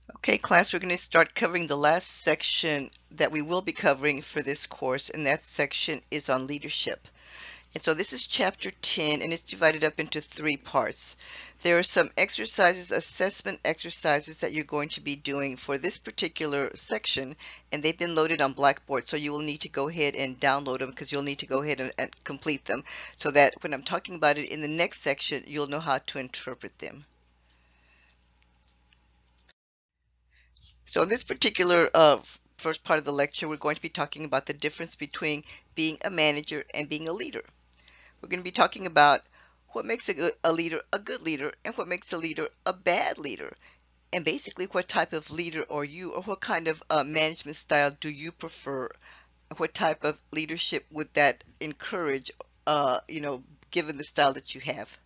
Okay, class, we're going to start covering the last section that we will be covering for this course, and that section is on leadership. And so this is chapter 10, and it's divided up into three parts. There are some exercises, assessment exercises that you're going to be doing for this particular section, and they've been loaded on Blackboard, so you will need to go ahead and download them because you'll need to go ahead and complete them so that when I'm talking about it in the next section, you'll know how to interpret them. So in this particular first part of the lecture, we're going to be talking about the difference between being a manager and being a leader. We're going to be talking about what makes a leader a good leader and what makes a leader a bad leader. And basically, what type of leader are you, or what kind of management style do you prefer? What type of leadership would that encourage, given the style that you have?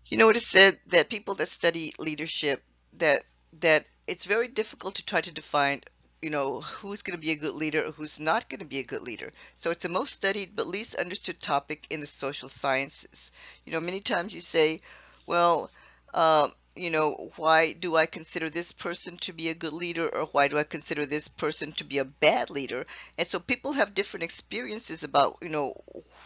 You know, it is said that people that study leadership, that that it's very difficult to try to define, who's going to be a good leader or who's not going to be a good leader. So it's the most studied but least understood topic in the social sciences. Many times you say, well, why do I consider this person to be a good leader, or why do I consider this person to be a bad leader? And so people have different experiences about,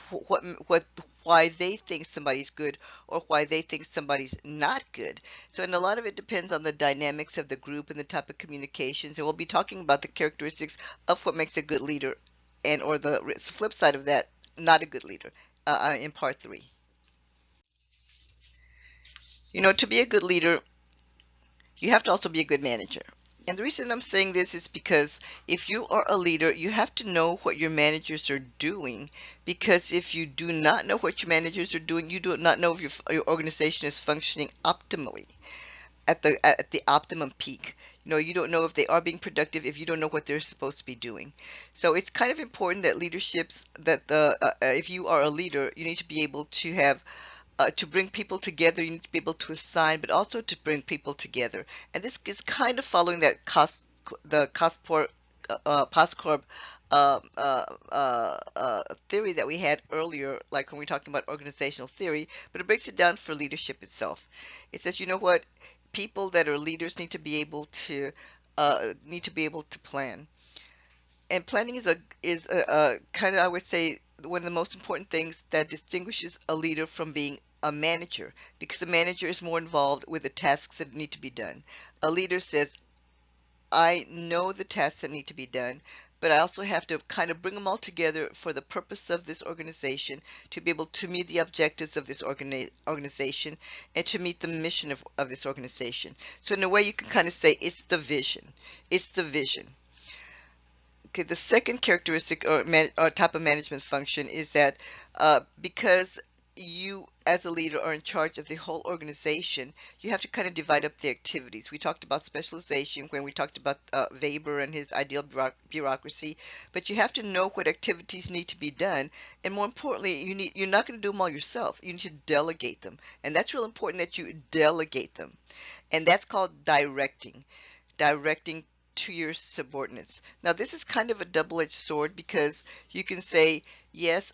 what what why they think somebody's good or why they think somebody's not good. So, and a lot of it depends on the dynamics of the group and the type of communications. And we'll be talking about the characteristics of what makes a good leader and or the flip side of that, not a good leader, in part three. To be a good leader, you have to also be a good manager. And the reason I'm saying this is because if you are a leader, you have to know what your managers are doing. Because if you do not know what your managers are doing, you do not know if your organization is functioning optimally at the optimum peak. You don't know if they are being productive if you don't know what they're supposed to be doing. So it's kind of important that leaderships that the if you are a leader, you need to be able to have to bring people together. You need to be able to assign, but also to bring people together. And this is kind of following that POSCORB theory that we had earlier, like when we were talking about organizational theory, but it breaks it down for leadership itself. It says, you know what, people that are leaders need to be able to plan. And planning is a kind of, I would say, one of the most important things that distinguishes a leader from being a manager, because a manager is more involved with the tasks that need to be done. A leader says, I know the tasks that need to be done, but I also have to kind of bring them all together for the purpose of this organization, to be able to meet the objectives of this organization and to meet the mission of this organization. So in a way, you can kind of say it's the vision. It's the vision. Okay, the second characteristic or type of management function is that because you as a leader are in charge of the whole organization, you have to kind of divide up the activities. We talked about specialization when we talked about Weber and his ideal bureaucracy, but you have to know what activities need to be done, and more importantly, you're not going to do them all yourself. You need to delegate them, and that's real important that you delegate them, and that's called directing to your subordinates. Now, this is kind of a double-edged sword because you can say, yes,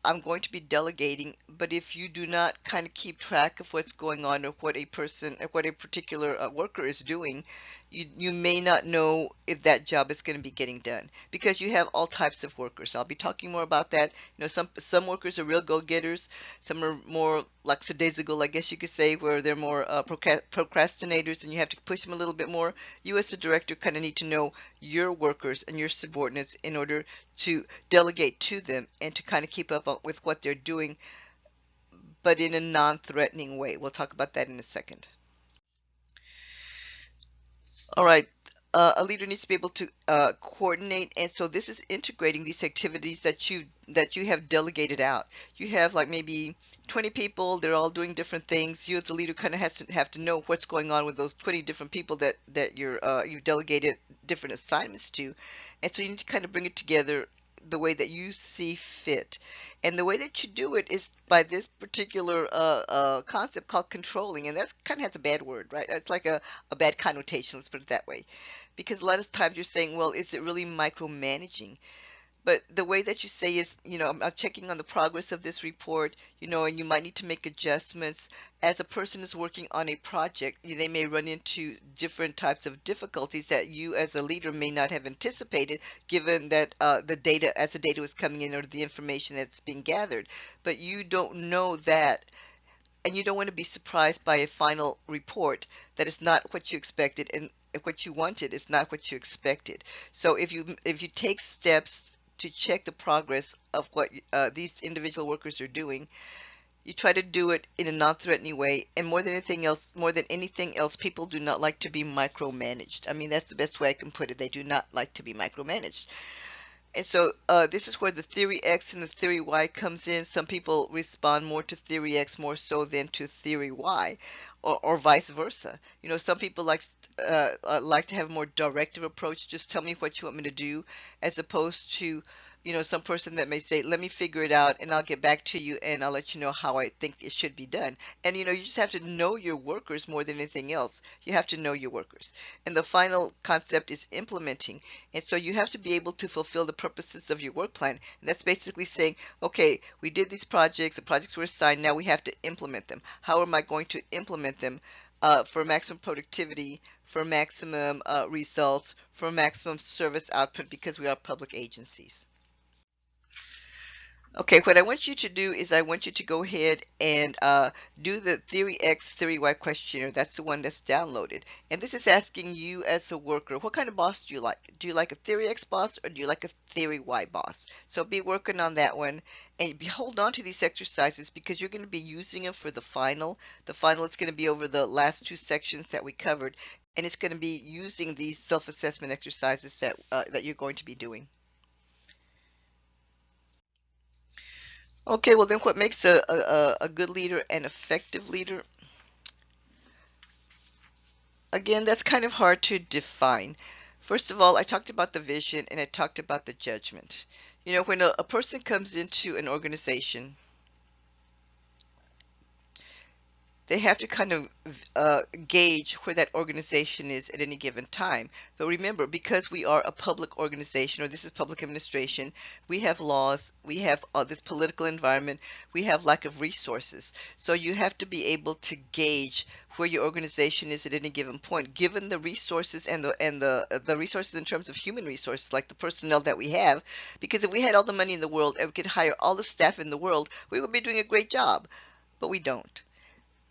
I'm going to be delegating, but if you do not kind of keep track of what's going on or what a particular worker is doing, you may not know if that job is going to be getting done because you have all types of workers. I'll be talking more about that. Some workers are real go-getters. Some are more lackadaisical, I guess you could say, where they're more procrastinators, and you have to push them a little bit more. You as a director kind of need to know your workers and your subordinates in order to delegate to them and to kind of keep up with what they're doing, but in a non-threatening way. We'll talk about that in a second. All right. A leader needs to be able to coordinate, and so this is integrating these activities that you have delegated out. You have like maybe 20 people; they're all doing different things. You as a leader kind of have to know what's going on with those 20 different people that you've delegated different assignments to, and so you need to kind of bring it together the way that you see fit. And the way that you do it is by this particular concept called controlling, and that kind of has a bad word, right? It's like a bad connotation, let's put it that way. Because a lot of times you're saying, well, is it really micromanaging? But the way that you say is, I'm checking on the progress of this report, and you might need to make adjustments. As a person is working on a project, they may run into different types of difficulties that you as a leader may not have anticipated, given that the data, as the data was coming in, or the information that's being gathered. But you don't know that, and you don't want to be surprised by a final report that is not what you expected, and what you wanted is not what you expected. So if you take steps to check the progress of what these individual workers are doing, you try to do it in a non-threatening way. And more than anything else, people do not like to be micromanaged. I mean, that's the best way I can put it. They do not like to be micromanaged. And so this is where the theory X and the theory Y comes in. Some people respond more to theory X more so than to theory Y, or vice versa. Some people like to have a more directive approach. Just tell me what you want me to do, as opposed to some person that may say, let me figure it out and I'll get back to you and I'll let you know how I think it should be done. And you just have to know your workers more than anything else. You have to know your workers. And the final concept is implementing. And so you have to be able to fulfill the purposes of your work plan. And that's basically saying, okay, we did these projects, the projects were assigned, now we have to implement them. How am I going to implement them for maximum productivity, for maximum results, for maximum service output, because we are public agencies? Okay, what I want you to do is I want you to go ahead and do the Theory X, Theory Y questionnaire. That's the one that's downloaded. And this is asking you as a worker, what kind of boss do you like? Do you like a Theory X boss, or do you like a Theory Y boss? So be working on that one. And hold on to these exercises, because you're going to be using them for the final. The final is going to be over the last two sections that we covered. And it's going to be using these self-assessment exercises that you're going to be doing. Okay, well then what makes a good leader an effective leader? Again, that's kind of hard to define. First of all, I talked about the vision and I talked about the judgment. When a person comes into an organization, they have to kind of gauge where that organization is at any given time. But remember, because we are a public organization, or this is public administration, we have laws, we have this political environment, we have lack of resources. So you have to be able to gauge where your organization is at any given point, given the resources and the resources in terms of human resources, like the personnel that we have. Because if we had all the money in the world and we could hire all the staff in the world, we would be doing a great job. But we don't.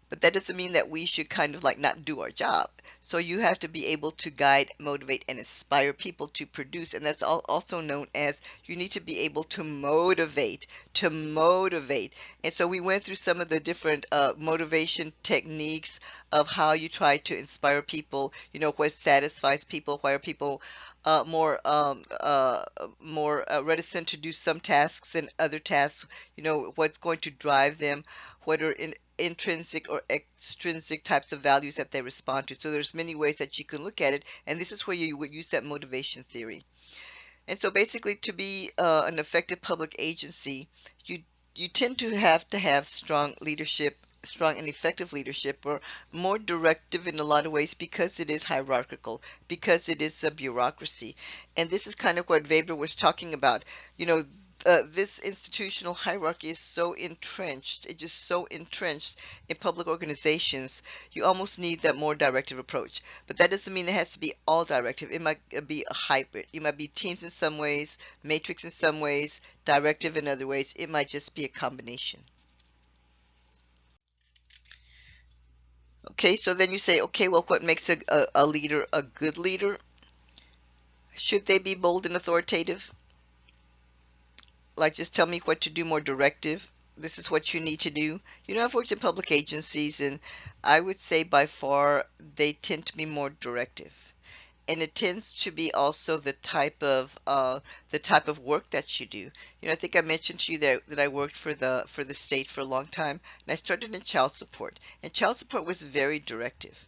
But that doesn't mean that we should kind of like not do our job. So you have to be able to guide, motivate, and inspire people to produce. And that's also known as, you need to be able to motivate, And so we went through some of the different motivation techniques of how you try to inspire people. What satisfies people, why are people more reticent to do some tasks than other tasks, what's going to drive them, what are intrinsic or extrinsic types of values that they respond to. So there's many ways that you can look at it, and this is where you would use that motivation theory. And so basically, to be an effective public agency, you tend to have strong leadership, strong and effective leadership, or more directive in a lot of ways, because it is hierarchical, because it is a bureaucracy. And this is kind of what Weber was talking about. This institutional hierarchy is so entrenched, it's just so entrenched in public organizations, you almost need that more directive approach. But that doesn't mean it has to be all directive. It might be a hybrid. It might be teams in some ways, matrix in some ways, directive in other ways. It might just be a combination. Okay, so then you say, okay, well, what makes a leader a good leader? Should they be bold and authoritative? Like, just tell me what to do, more directive. This is what you need to do. I've worked in public agencies, and I would say by far they tend to be more directive. And it tends to be also the type of work that you do. I think I mentioned to you that I worked for the state for a long time, and I started in child support. And child support was very directive.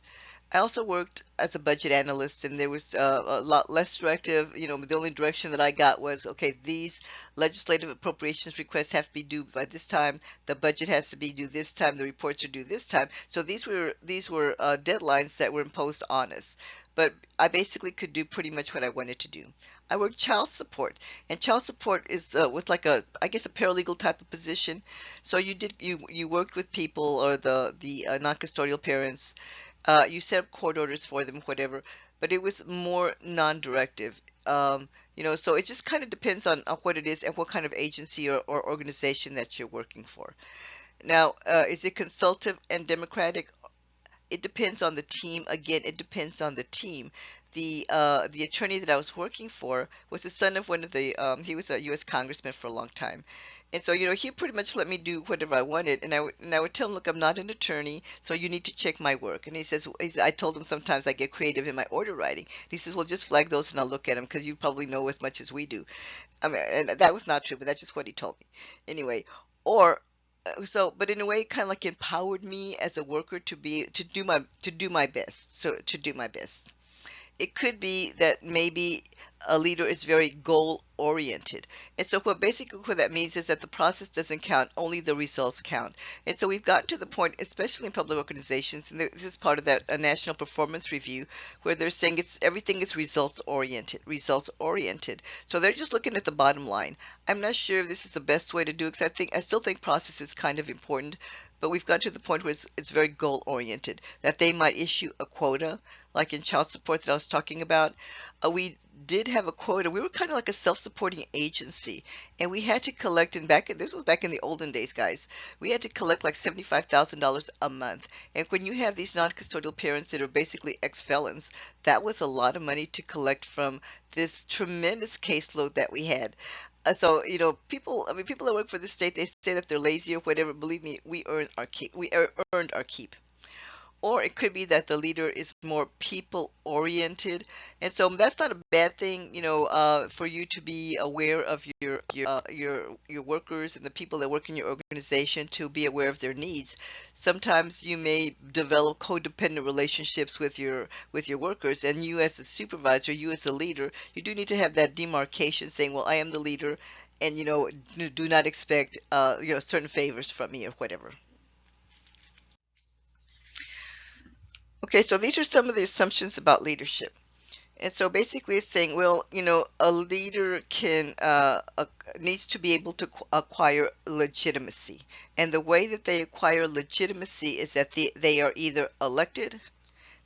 I also worked as a budget analyst, and there was a lot less directive. The only direction that I got was, okay, these legislative appropriations requests have to be due by this time. The budget has to be due this time. The reports are due this time. So these were deadlines that were imposed on us. But I basically could do pretty much what I wanted to do. I worked child support, and child support is was like I guess a paralegal type of position. So you worked with people or the non-custodial parents. You set up court orders for them, whatever, but it was more non-directive. So it just kind of depends on what it is and what kind of agency or organization that you're working for. Now, is it consultative and democratic? It depends on the team. Again, it depends on the team. The attorney that I was working for was the son of one of he was a U.S. congressman for a long time, and so he pretty much let me do whatever I wanted, and I would tell him, look, I'm not an attorney, so you need to check my work. And I told him sometimes I get creative in my order writing. He says, well, just flag those and I'll look at them because you probably know as much as we do. I mean, and that was not true, but that's just what he told me. Anyway, or but in a way, kind of like empowered me as a worker to do my best. So to do my best. It could be that maybe a leader is very goal oriented. And so what that means is that the process doesn't count, only the results count. And so we've gotten to the point, especially in public organizations, and this is part of that national performance review, where they're saying everything is results oriented, results oriented. So they're just looking at the bottom line. I'm not sure if this is the best way to do it, because I still think process is kind of important, but we've got to the point where it's very goal oriented, that they might issue a quota, like in child support that I was talking about. We did have a quota. We were kind of like a self-supporting agency, and we had to collect, this was back in the olden days, guys. We had to collect like $75,000 a month. And when you have these non-custodial parents that are basically ex-felons, that was a lot of money to collect from this tremendous caseload that we had. People that work for the state, they say that they're lazy or whatever. Believe me, we earned our keep. Earned our keep. Or it could be that the leader is more people oriented. And so that's not a bad thing, for you to be aware of your workers and the people that work in your organization, to be aware of their needs. Sometimes you may develop codependent relationships with your workers, and you as a supervisor, you as a leader, you do need to have that demarcation saying, well, I am the leader, and do not expect certain favors from me or whatever. Okay, so these are some of the assumptions about leadership. And so basically it's saying, well, a leader needs to be able to acquire legitimacy. And the way that they acquire legitimacy is that they are either elected,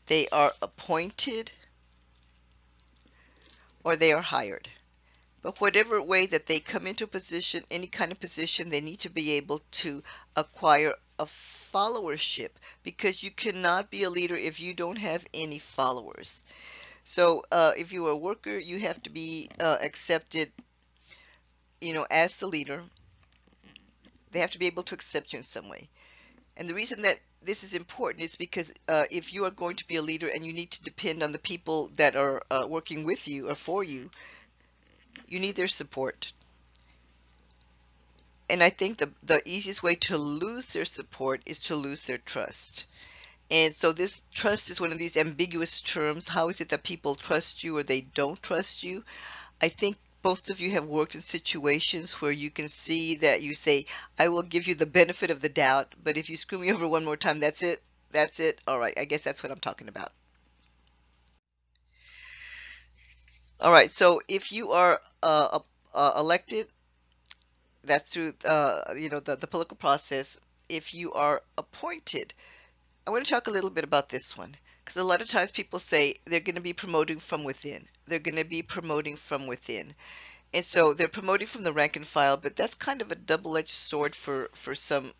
they are appointed, or they are hired. But whatever way that they come into a position, any kind of position, they need to be able to acquire a followership, because you cannot be a leader if you don't have any followers. So if you're a worker, you have to be accepted, as the leader. They have to be able to accept you in some way. And the reason that this is important is because if you are going to be a leader and you need to depend on the people that are working with you or for you, you need their support. And I think the easiest way to lose their support is to lose their trust. And so this trust is one of these ambiguous terms. How is it that people trust you or they don't trust you? I think most of you have worked in situations where you can see that you say, I will give you the benefit of the doubt, but if you screw me over one more time, that's it. That's it. All right, I guess that's what I'm talking about. All right, so if you are elected, that's through the political process. If you are appointed, I want to talk a little bit about this one, because a lot of times people say they're going to be promoting from within. They're going to be promoting from within. And so they're promoting from the rank and file, but that's kind of a double-edged sword for some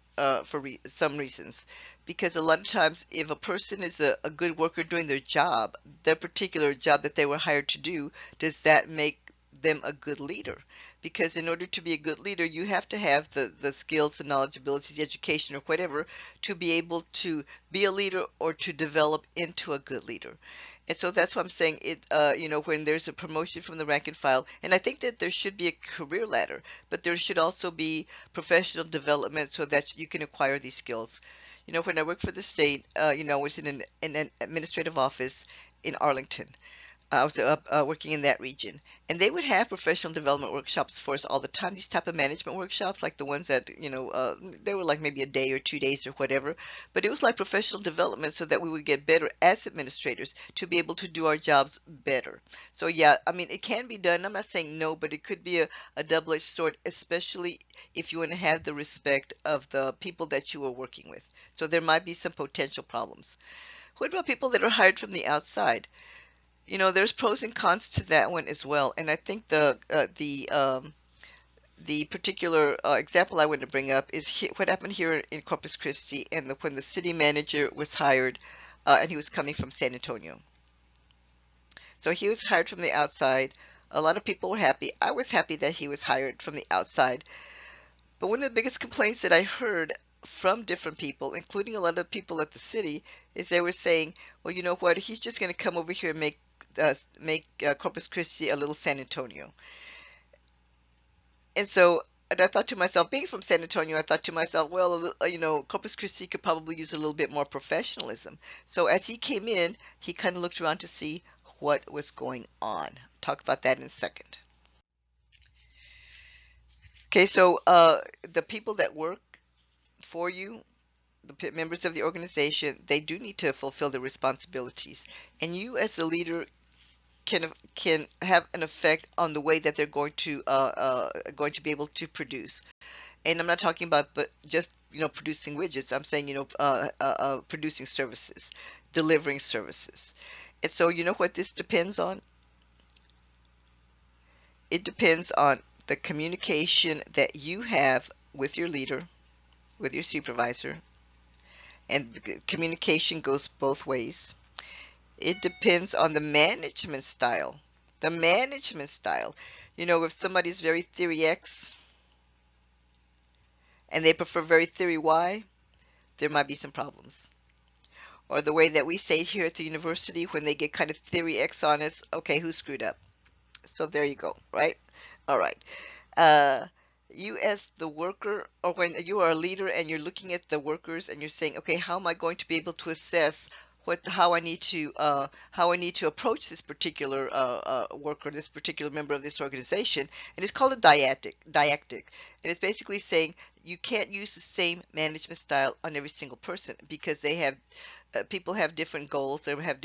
reasons, because a lot of times if a person is a good worker doing their job, their particular job that they were hired to do, does that make them a good leader? Because in order to be a good leader, you have to have the skills, the knowledge, abilities, the education, or whatever, to be able to be a leader or to develop into a good leader. And so that's why I'm saying when there's a promotion from the rank and file, and I think that there should be a career ladder, but there should also be professional development so that you can acquire these skills. When I worked for the state, I was in an administrative office in Arlington. I was working in that region, and they would have professional development workshops for us all the time. These type of management workshops, like the ones that they were like maybe a day or 2 days or whatever, but it was like professional development so that we would get better as administrators to be able to do our jobs better. So yeah, I mean it can be done. I'm not saying no, but it could be a double-edged sword, especially if you want to have the respect of the people that you are working with. So there might be some potential problems. What about people that are hired from the outside? There's pros and cons to that one as well. And I think the particular example I want to bring up is what happened here in Corpus Christi, and when the city manager was hired, and he was coming from San Antonio. So he was hired from the outside. A lot of people were happy. I was happy that he was hired from the outside. But one of the biggest complaints that I heard from different people, including a lot of people at the city, is they were saying, well, you know what, he's just going to come over here and make Corpus Christi a little San Antonio. And I thought to myself, being from San Antonio, I thought to myself, well, Corpus Christi could probably use a little bit more professionalism. So as he came in, he kind of looked around to see what was going on. Talk about that in a second. Okay, so the people that work for you, the members of the organization, they do need to fulfill their responsibilities. And you as a leader can have an effect on the way that they're going to be able to produce. And I'm not talking about but just producing widgets. I'm saying producing services, delivering services. And so what this depends on? It depends on the communication that you have with your leader, with your supervisor, and communication goes both ways. It depends on the management style. The management style. If somebody's very theory X and they prefer very theory Y, there might be some problems. Or the way that we say it here at the university, when they get kind of theory X on us, okay, who screwed up? So there you go, right? All right. You as the worker, or when you are a leader and you're looking at the workers and you're saying, okay, how am I going to be able to assess how I need to approach this particular worker, this particular member of this organization, and it's called a dyadic, and it's basically saying you can't use the same management style on every single person because they have people have different goals. Some have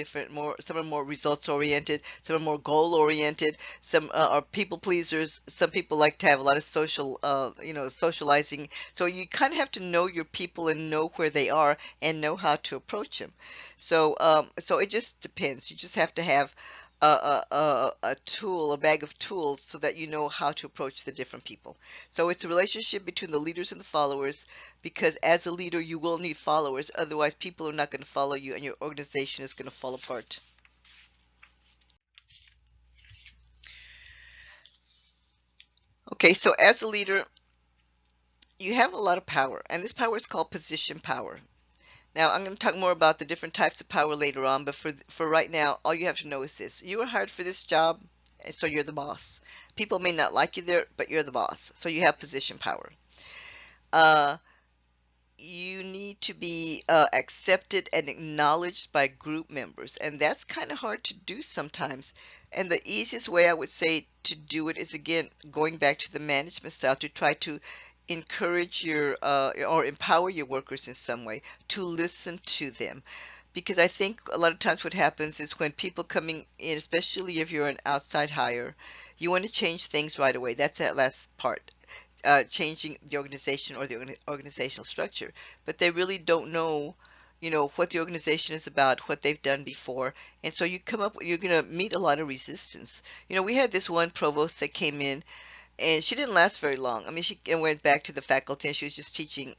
some are more results oriented, some are more goal oriented, some are people pleasers. Some people like to have a lot of socializing. So you kind of have to know your people and know where they are and know how to approach them. So it just depends. You just have to have a tool, a bag of tools, so that you know how to approach the different people. So it's a relationship between the leaders and the followers, because as a leader, you will need followers. Otherwise, people are not going to follow you and your organization is going to fall apart. Okay, so as a leader, you have a lot of power, and this power is called position power. Now, I'm going to talk more about the different types of power later on, but for right now, all you have to know is this. You were hired for this job, and so you're the boss. People may not like you there, but you're the boss, so you have position power. You need to be accepted and acknowledged by group members, and that's kind of hard to do sometimes. And the easiest way I would say to do it is, again, going back to the management style, to try to encourage or empower your workers in some way, to listen to them. Because I think a lot of times what happens is when people coming in, especially if you're an outside hire, you want to change things right away. That's that last part. Changing the organization or the organizational structure, but they really don't know, what the organization is about, what they've done before, and so you're going to meet a lot of resistance. We had this one provost that came in, and she didn't last very long. I mean, she went back to the faculty and she was just teaching,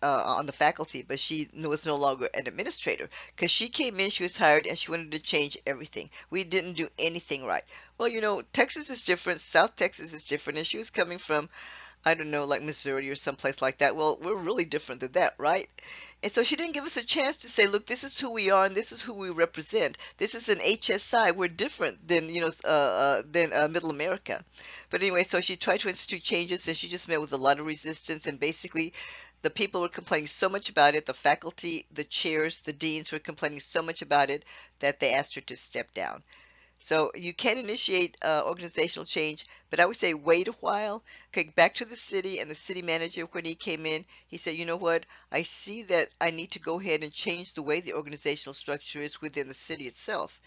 on the faculty, but she was no longer an administrator because she came in, she was hired, and she wanted to change everything. We didn't do anything right. Well, Texas is different, South Texas is different, and she was coming from, I don't know, like Missouri or someplace like that. Well, we're really different than that, right? And so she didn't give us a chance to say, look, this is who we are and this is who we represent. This is an HSI. We're different than, Middle America. But anyway, so she tried to institute changes and she just met with a lot of resistance, and basically The people were complaining so much about it, the faculty, the chairs, the deans were complaining so much about it that they asked her to step down. So you can initiate organizational change, but I would say wait a while. Okay, back to the city, and the city manager, when he came in, he said, you know what? I see that I need to go ahead and change the way the organizational structure is within the city itself.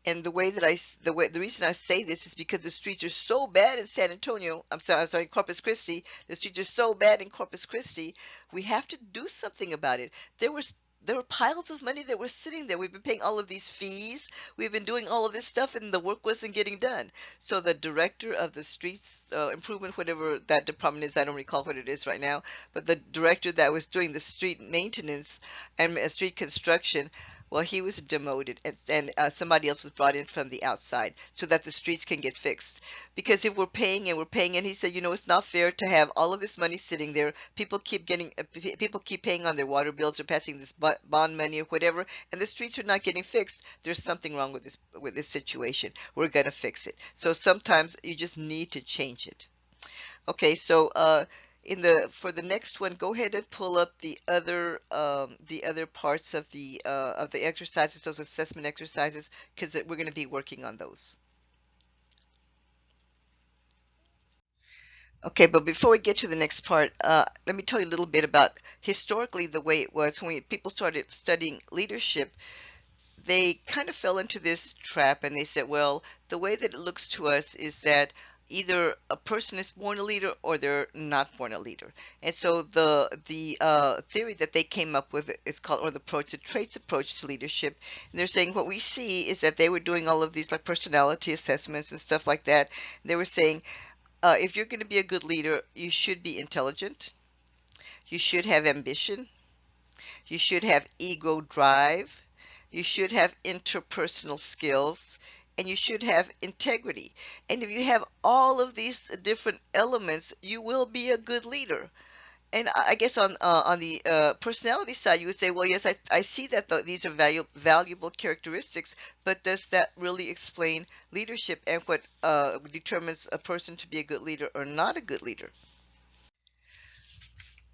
And the way that the reason I say this is because the streets are so bad in San Antonio. I'm sorry, Corpus Christi. The streets are so bad in Corpus Christi. We have to do something about it. There were piles of money that were sitting there. We've been paying all of these fees. We've been doing all of this stuff, and the work wasn't getting done. So the director of the streets improvement, whatever that department is, I don't recall what it is right now, but the director that was doing the street maintenance and street construction, well, he was demoted, and somebody else was brought in from the outside so that the streets can get fixed. Because if we're paying and we're paying, and he said, you know, it's not fair to have all of this money sitting there. People keep paying on their water bills or passing this bond money or whatever, and the streets are not getting fixed. There's something wrong with this situation. We're gonna fix it. So sometimes you just need to change it. Okay, so for the next one, go ahead and pull up the other parts of the exercises, those assessment exercises, because we're going to be working on those. Okay, but before we get to the next part, let me tell you a little bit about historically the way it was when people started studying leadership. They kind of fell into this trap, and they said, well, the way that it looks to us is that either a person is born a leader or they're not born a leader. And so the theory that they came up with is called, or the traits approach to leadership. And they're saying what we see is that they were doing all of these like personality assessments and stuff like that. They were saying, if you're going to be a good leader, you should be intelligent, you should have ambition, you should have ego drive, you should have interpersonal skills, and you should have integrity. And if you have all of these different elements, you will be a good leader. And I guess on the personality side, you would say, well, yes, I see that these are valuable characteristics, but does that really explain leadership and what determines a person to be a good leader or not a good leader?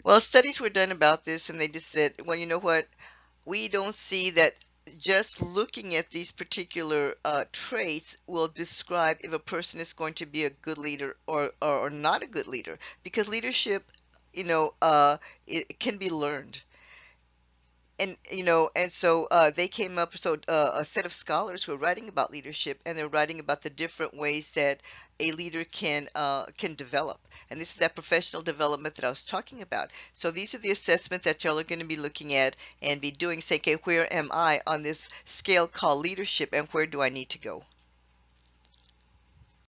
Well, studies were done about this, and they just said, well, you know what? We don't see that just looking at these particular traits will describe if a person is going to be a good leader or not a good leader, because leadership, you know, it can be learned. And and so they came up, so a set of scholars were writing about leadership, and they're writing about the different ways that a leader can develop. And this is that professional development that I was talking about. So these are the assessments that y'all are going to be looking at and be doing, say, okay, where am I on this scale called leadership, and where do I need to go?